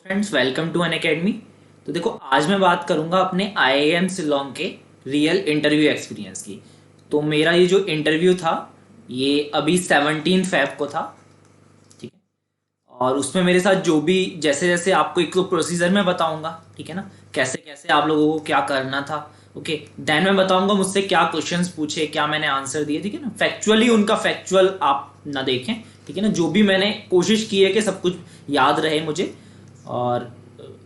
Friends, welcome to Unacademy. तो देखो, आज मैं बात करूंगा अपने आईआईएम शिलोंग के रियल इंटरव्यू एक्सपीरियंस की। तो मेरा ये जो इंटरव्यू था, ये अभी 17 फेब को था। ठीक है। और उसमें मेरे साथ जो भी जैसे जैसे आपको एक तो प्रोसीजर में बताऊंगा, ठीक है ना, कैसे कैसे आप लोगों को क्या करना था। ओके, देन मैं बताऊंगा मुझसे क्या क्वेश्चंस पूछे, क्या मैंने आंसर दिए। ठीक है ना, फैक्चुअली उनका फैक्चुअल आप ना देखें। ठीक है ना, जो भी मैंने कोशिश की है कि सब कुछ याद रहे मुझे, और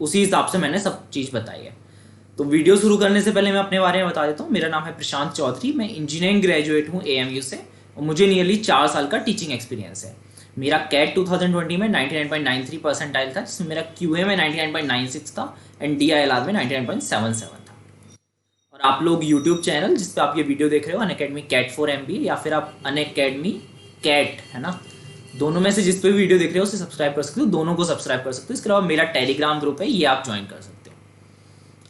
उसी हिसाब से मैंने सब चीज़ बताई है। तो वीडियो शुरू करने से पहले मैं अपने बारे में बता देता हूँ। मेरा नाम है प्रशांत चौधरी, मैं इंजीनियरिंग ग्रेजुएट हूँ एएमयू से, और मुझे नियरली 4 साल का टीचिंग एक्सपीरियंस है। मेरा कैट 2020 में 99.93 परसेंटाइल था, जिसमें मेरा क्यूए में 99.96 था एंड डीआईएलआर में 99.77 था। और आप लोग यूट्यूब चैनल जिस पे आप ये वीडियो देख रहे हो, अनअकैडमी कैट फॉर एमबीए, या फिर आप अनअकैडमी कैट, है ना, दोनों में से जिस पे भी वीडियो देख रहे हो उसे सब्सक्राइब कर सकते हो, दोनों को सब्सक्राइब कर सकते हो। इसके अलावा मेरा टेलीग्राम ग्रुप है, ये आप ज्वाइन कर सकते हो।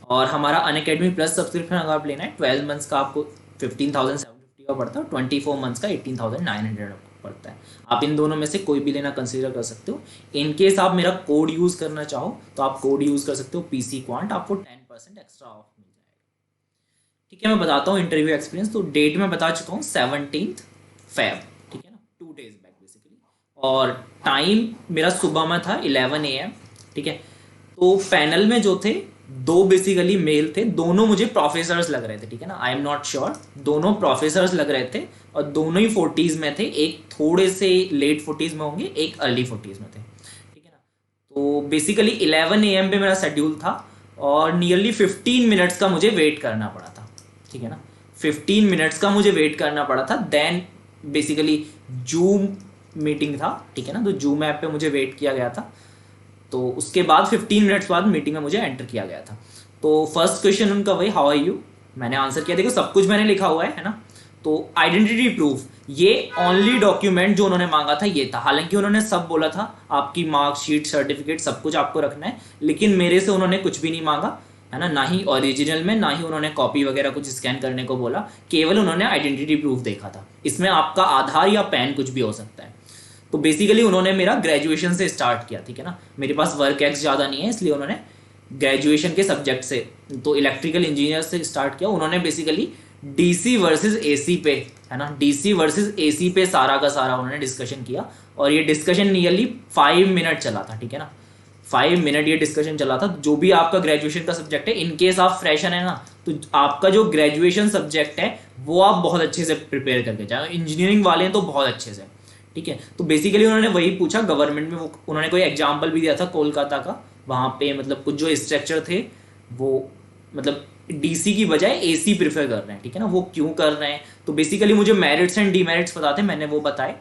और हमारा अनअकैडमी प्लस सब्सक्रिप्शन अगर आप लेना है, 12 मंथ्स का आपको 15,750 का पड़ता है, और 24 मंथ्स का 18,900 पड़ता है। आप इन दोनों में से कोई भी लेना कंसिडर कर सकते हो। इन केस आप मेरा कोड यूज़ करना चाहो तो आप कोड यूज़ कर सकते हो पीसी क्वांट, आपको 10% एक्स्ट्रा ऑफ मिल जाएगा। ठीक है, मैं बताता हूँ इंटरव्यू एक्सपीरियंस। तो डेट मैं बता चुका हूँ, 17 फेब। ठीक है ना, 2 days बैक बेसिकली। और टाइम मेरा सुबह में था 11 AM। ठीक है। तो पैनल में जो थे, दो बेसिकली मेल थे, दोनों मुझे प्रोफेसर्स लग रहे थे। ठीक है ना, आई एम नॉट श्योर, दोनों प्रोफेसर्स लग रहे थे, और दोनों ही 40s में थे। एक थोड़े से लेट 40s में होंगे, एक अर्ली 40s में थे। ठीक है ना। तो बेसिकली 11 AM पे मेरा शेड्यूल था, और नियरली 15 मिनट्स का मुझे वेट करना पड़ा था। ठीक है ना, 15 मिनट्स का मुझे वेट करना पड़ा था। देन बेसिकली जूम मीटिंग था। ठीक है ना, तो जूम ऐप पे मुझे वेट किया गया था। तो उसके बाद 15 मिनट्स बाद मीटिंग में मुझे एंटर किया गया था। तो फर्स्ट क्वेश्चन उनका वही, हाउ आर यू। मैंने आंसर किया, देखो सब कुछ मैंने लिखा हुआ है ना। तो आइडेंटिटी प्रूफ, ये ओनली डॉक्यूमेंट जो उन्होंने मांगा था ये था। हालांकि उन्होंने सब बोला था, आपकी मार्कशीट, सर्टिफिकेट, सब कुछ आपको रखना है, लेकिन मेरे से उन्होंने कुछ भी नहीं मांगा, है ना। ना ही ओरिजिनल में, ना ही उन्होंने कॉपी वगैरह कुछ स्कैन करने को बोला। केवल उन्होंने आइडेंटिटी प्रूफ देखा था। इसमें आपका आधार या पैन कुछ भी हो सकता है। तो बेसिकली उन्होंने मेरा ग्रेजुएशन से स्टार्ट किया। ठीक है ना, मेरे पास वर्क एक्स ज़्यादा नहीं है, इसलिए उन्होंने ग्रेजुएशन के सब्जेक्ट से, तो इलेक्ट्रिकल इंजीनियर से स्टार्ट किया। उन्होंने बेसिकली डीसी वर्सेस एसी पे, है ना, डीसी वर्सेस एसी पे सारा का सारा उन्होंने डिस्कशन किया। और ये डिस्कशन नियरली 5 मिनट चला था। ठीक है ना, 5 मिनट ये डिस्कशन चला था। जो भी आपका ग्रेजुएशन का सब्जेक्ट है, इनकेस आप फ्रेशर है ना, तो आपका जो ग्रेजुएशन सब्जेक्ट है वो आप बहुत अच्छे से प्रिपेयर करके जाओ। इंजीनियरिंग वाले हैं तो बहुत अच्छे से। ठीक है। तो बेसिकली उन्होंने वही पूछा गवर्नमेंट में। वो उन्होंने कोई एग्जाम्पल भी दिया था कोलकाता का, वहाँ पे मतलब कुछ जो स्ट्रक्चर थे वो मतलब डीसी की बजाय एसी प्रेफर कर रहे हैं। ठीक है ना, वो क्यों कर रहे हैं, तो बेसिकली मुझे मेरिट्स एंड डीमेरिट्स पता थे, मैंने वो बताए।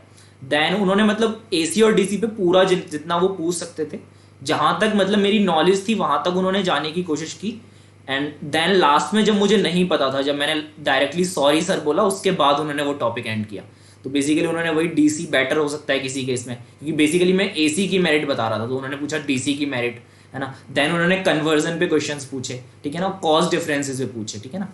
देन उन्होंने मतलब एसी और डीसी पे पूरा जितना वो पूछ सकते थे, जहाँ तक मतलब मेरी नॉलेज थी वहाँ तक उन्होंने जाने की कोशिश की। एंड देन लास्ट में जब मुझे नहीं पता था, जब मैंने डायरेक्टली सॉरी सर बोला, उसके बाद उन्होंने वो टॉपिक एंड किया। तो बेसिकली उन्होंने वही डीसी बेटर हो सकता है किसी केस में, क्योंकि बेसिकली मैं एसी की मेरिट बता रहा था, तो उन्होंने पूछा डीसी की मेरिट, है ना। देन उन्होंने कन्वर्जन पे क्वेश्चंस पूछे। ठीक है ना, कॉस्ट डिफरेंसेस पे पूछे। ठीक है ना,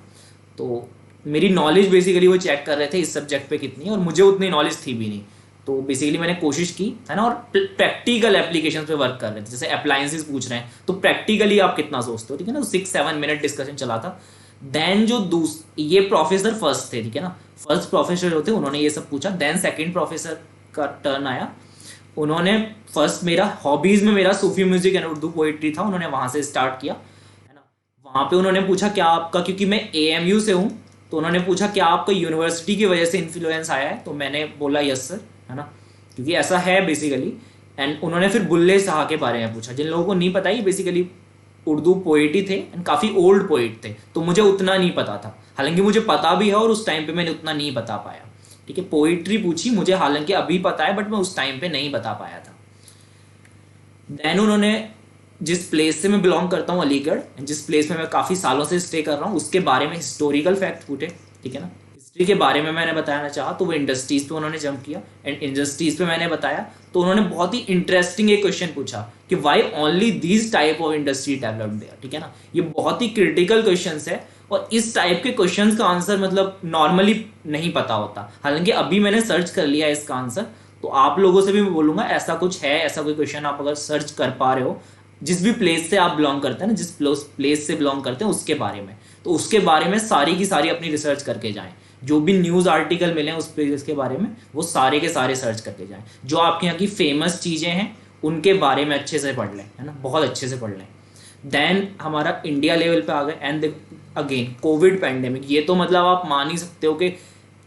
तो मेरी नॉलेज बेसिकली वो चेक कर रहे थे इस सब्जेक्ट पे कितनी है, और मुझे उतनी नॉलेज थी भी नहीं। तो बेसिकली मैंने कोशिश की, है ना, और प्रैक्टिकल एप्लीकेशन पे वर्क कर रहे थे। जैसे अप्लायंसेस पूछ रहे हैं, तो प्रैक्टिकली आप कितना सोचते हो। ठीक है ना, तो 6-7 मिनट डिस्कशन चला था। देन जो ये प्रोफेसर फर्स्ट थे, ठीक है ना, फर्स्ट प्रोफेसर होते उन्होंने ये सब पूछा। देन सेकंड प्रोफेसर का टर्न आया। उन्होंने फर्स्ट मेरा हॉबीज में मेरा सूफी म्यूजिक एंड उर्दू पोइट्री था, उन्होंने वहां से स्टार्ट किया, है ना। वहां पे उन्होंने पूछा क्या आपका, क्योंकि मैं एएमयू से हूँ, तो उन्होंने पूछा क्या आपका यूनिवर्सिटी की वजह से इन्फ्लुएंस आया है, तो मैंने बोला यस सर, है ना, क्योंकि ऐसा है बेसिकली। एंड उन्होंने फिर बुल्ले शाह के बारे में पूछा। जिन लोगों को नहीं पता, ही बेसिकली उर्दू पोइट ही थे एंड काफ़ी ओल्ड पोइट थे, तो मुझे उतना नहीं पता था। हालांकि मुझे पता भी है, और उस टाइम पे मैंने उतना नहीं बता पाया। ठीक है, पोइट्री पूछी मुझे, हालांकि अभी पता है, बट मैं उस टाइम पे नहीं बता पाया था। देन उन्होंने जिस प्लेस से मैं बिलोंग करता हूँ, अलीगढ़, जिस प्लेस में मैं काफ़ी सालों से स्टे कर रहा हूँ, उसके बारे में हिस्टोरिकल फैक्ट पूछे। ठीक है ना, हिस्ट्री के बारे में मैंने बताना चाहा, तो वो इंडस्ट्रीज पे उन्होंने जंप किया, एंड इंडस्ट्रीज पे मैंने बताया। तो उन्होंने बहुत ही इंटरेस्टिंग एक क्वेश्चन पूछा कि why only these type of industry developed there. ठीक है ना, ये बहुत ही क्रिटिकल क्वेश्चन है, और इस टाइप के क्वेश्चंस का आंसर मतलब नॉर्मली नहीं पता होता। हालांकि अभी मैंने सर्च कर लिया है इसका आंसर, तो आप लोगों से भी मैं बोलूंगा ऐसा कुछ है, ऐसा कोई क्वेश्चन आप अगर सर्च कर पा रहे हो जिस भी प्लेस से आप बिलोंग करते हैं ना, जिस प्लेस से बिलोंग करते हैं उसके बारे में, तो उसके बारे में सारी की सारी अपनी रिसर्च करके जाएं। जो भी न्यूज़ आर्टिकल मिले उस प्लेस के बारे में वो सारे के सारे सर्च करके जाएं। जो आपके यहाँ की फेमस चीज़ें हैं उनके बारे में अच्छे से पढ़ लें, है ना, बहुत अच्छे से पढ़ लें। देन हमारा इंडिया लेवल पे आ गए। एंड अगेन कोविड पैंडेमिक, ये तो मतलब आप मान ही सकते हो कि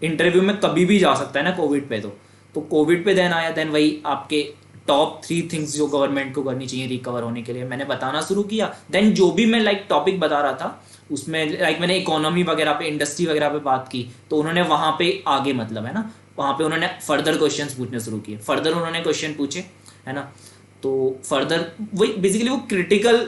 इंटरव्यू में कभी भी जा सकता है ना कोविड पे। तो कोविड पे देन आया। देन वही आपके टॉप 3 थिंग्स जो गवर्नमेंट को करनी चाहिए रिकवर होने के लिए, मैंने बताना शुरू किया। देन जो भी मैं टॉपिक बता रहा था उसमें मैंने इकोनॉमी वगैरह पे, इंडस्ट्री वगैरह पे बात की, तो उन्होंने वहाँ पे आगे मतलब है ना, वहाँ पे उन्होंने फर्दर क्वेश्चंस पूछने शुरू किए, फर्दर उन्होंने क्वेश्चन पूछे, है ना। तो फर्दर वही बेसिकली वो क्रिटिकल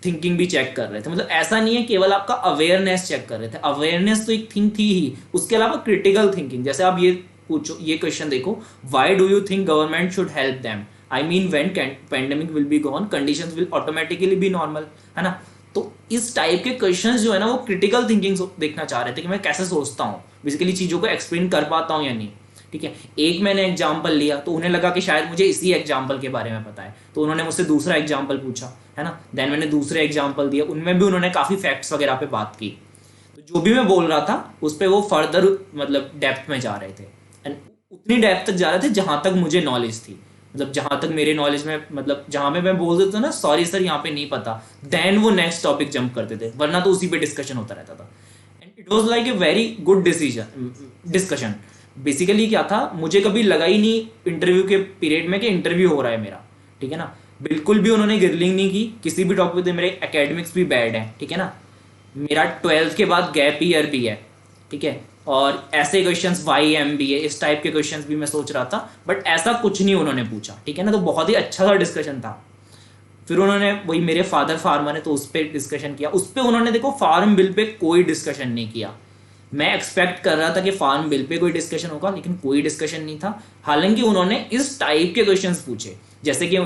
थिंकिंग भी चेक कर रहे थे। मतलब ऐसा नहीं है केवल आपका अवेयरनेस चेक कर रहे थे, अवेयरनेस तो एक थिंग थी ही, उसके अलावा क्रिटिकल थिंकिंग। जैसे आप ये पूछो, ये क्वेश्चन देखो, why do you think government should help them? I mean when pandemic will be gone conditions will automatically B normal, है ना। तो इस टाइप के क्वेश्चंस जो है ना वो क्रिटिकल थिंकिंग देखना चाह रहे थे कि मैं कैसे सोचता हूँ, बेसिकली चीज़ों को एक्सप्लेन कर पाता हूँ या नहीं। ठीक है, एक मैंने एग्जाम्पल लिया तो उन्हें लगा कि शायद मुझे इसी एग्जाम्पल के बारे में पता है, तो उन्होंने मुझसे दूसरा एग्जाम्पल पूछा, है ना। देन मैंने दूसरे एग्जाम्पल दिया, उनमें भी उन्होंने काफ़ी फैक्ट्स वगैरह पे बात की। तो जो भी मैं बोल रहा था उस पर वो फर्दर मतलब डेप्थ में जा रहे थे, एंड उतनी डेप्थ तक जा रहे थे जहाँ तक मुझे नॉलेज थी। मतलब जहाँ तक मेरे नॉलेज में, मतलब जहाँ पे मैं बोल देता था ना सॉरी सर यहाँ पे नहीं पता, देन वो नेक्स्ट टॉपिक जंप करते थे, वरना तो उसी पे डिस्कशन होता रहता था। And it was like a very good discussion. Basically क्या था, मुझे कभी लगा ही नहीं इंटरव्यू के पीरियड में कि इंटरव्यू हो रहा है मेरा, ठीक है ना। बिल्कुल भी उन्होंने ग्रिलिंग नहीं की किसी भी टॉपिक पे। मेरे एकेडमिक्स भी बैड है, ठीक है ना, मेरा 12th के बाद गैप ईयर भी है, ठीक है, और ऐसे क्वेश्चंस YMBA इस टाइप के क्वेश्चंस भी मैं सोच रहा था, बट ऐसा कुछ नहीं उन्होंने पूछा, ठीक है ना। तो बहुत ही अच्छा सा डिस्कशन था। फिर उन्होंने, वही मेरे फादर फार्मर है तो उस पर डिस्कशन किया। उस पर उन्होंने देखो फार्म बिल पे कोई डिस्कशन नहीं किया। मैं एक्सपेक्ट कर रहा था कि फार्म बिल पे कोई डिस्कशन होगा, लेकिन कोई डिस्कशन नहीं था। हालांकि उन्होंने इस टाइप के क्वेश्चंस पूछे, जैसे कि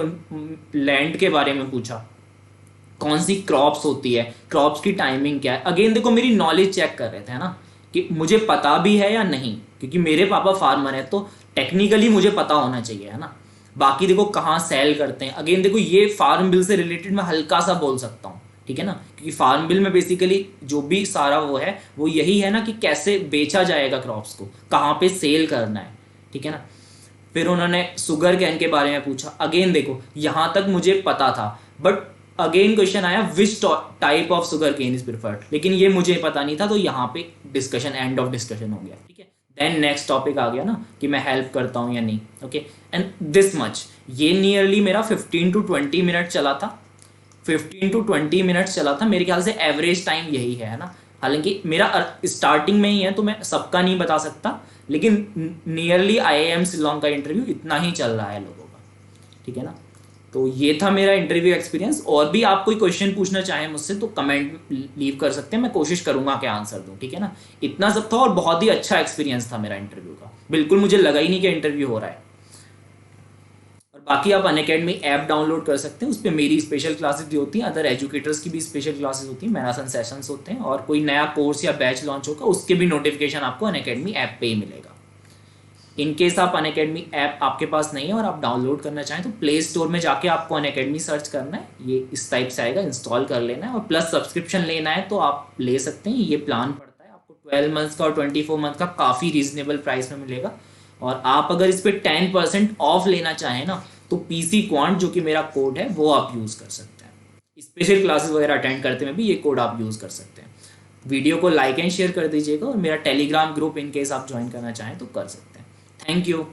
लैंड के बारे में पूछा, कौन सी क्रॉप्स होती है, क्रॉप्स की टाइमिंग क्या है। अगेन देखो मेरी नॉलेज चेक कर रहे थे, है ना, कि मुझे पता भी है या नहीं, क्योंकि मेरे पापा फार्मर है तो टेक्निकली मुझे पता होना चाहिए, है ना। बाकी देखो कहाँ सेल करते हैं, अगेन देखो ये फार्म बिल से रिलेटेड मैं हल्का सा बोल सकता हूँ, ठीक है ना, क्योंकि फार्म बिल में बेसिकली जो भी सारा वो है वो यही है ना कि कैसे बेचा जाएगा क्रॉप्स को, कहाँ पे सेल करना है, ठीक है ना। फिर उन्होंने शुगर कैन के बारे में पूछा। अगेन देखो यहाँ तक मुझे पता था, बट अगेन क्वेश्चन आया which type of sugarcane is preferred, लेकिन ये मुझे पता नहीं था, तो यहाँ पे डिस्कशन, एंड ऑफ डिस्कशन हो गया, ठीक है। देन नेक्स्ट टॉपिक आ गया ना कि मैं हेल्प करता हूँ या नहीं, ओके। एंड दिस मच, ये नियरली मेरा 15 to 20 मिनट चला था, 15 to 20 मिनट्स चला था। मेरे ख्याल से एवरेज टाइम यही है ना। हालांकि मेरा स्टार्टिंग में ही है तो मैं सबका नहीं बता सकता, लेकिन नियरली IIM शिलोंग का इंटरव्यू इतना ही चल रहा है लोगों का, ठीक है ना। तो ये था मेरा इंटरव्यू एक्सपीरियंस। और भी आप कोई क्वेश्चन पूछना चाहें मुझसे तो कमेंट लीव कर सकते हैं, मैं कोशिश करूंगा कि आंसर दूं, ठीक है ना। इतना सब था और बहुत ही अच्छा एक्सपीरियंस था मेरा इंटरव्यू का, बिल्कुल मुझे लगा ही नहीं कि इंटरव्यू हो रहा है। और बाकी आप अनअकैडमी ऐप डाउनलोड कर सकते हैं, उस पर मेरी स्पेशल क्लासेस भी होती हैं, अदर एजुकेटर्स की भी स्पेशल क्लासेस होती हैं, मैराथन सेशंस होते हैं, और कोई नया कोर्स या बैच लॉन्च होगा उसके भी नोटिफिकेशन आपको अनअकैडमी ऐप पे ही मिलेगा। इन केस आप अनअकैडमी ऐप आपके पास नहीं है और आप डाउनलोड करना चाहें तो प्ले स्टोर में जाके आपको अनअकैडमी सर्च करना है, ये इस टाइप से आएगा, इंस्टॉल कर लेना है, और प्लस सब्सक्रिप्शन लेना है तो आप ले सकते हैं। ये प्लान पड़ता है आपको 12 मंथ्स का और 24 मंथ का, काफ़ी रीजनेबल प्राइस में मिलेगा। और आप अगर इस पर 10% ऑफ लेना चाहें ना तो PC क्वांट जो कि मेरा कोड है वो आप यूज़ कर सकते हैं। स्पेशल क्लासेस वगैरह अटेंड करते में भी ये कोड आप यूज़ कर सकते हैं। वीडियो को लाइक एंड शेयर कर दीजिएगा, और मेरा टेलीग्राम ग्रुप इन केस आप ज्वाइन करना चाहें तो कर सकते हैं। Thank you.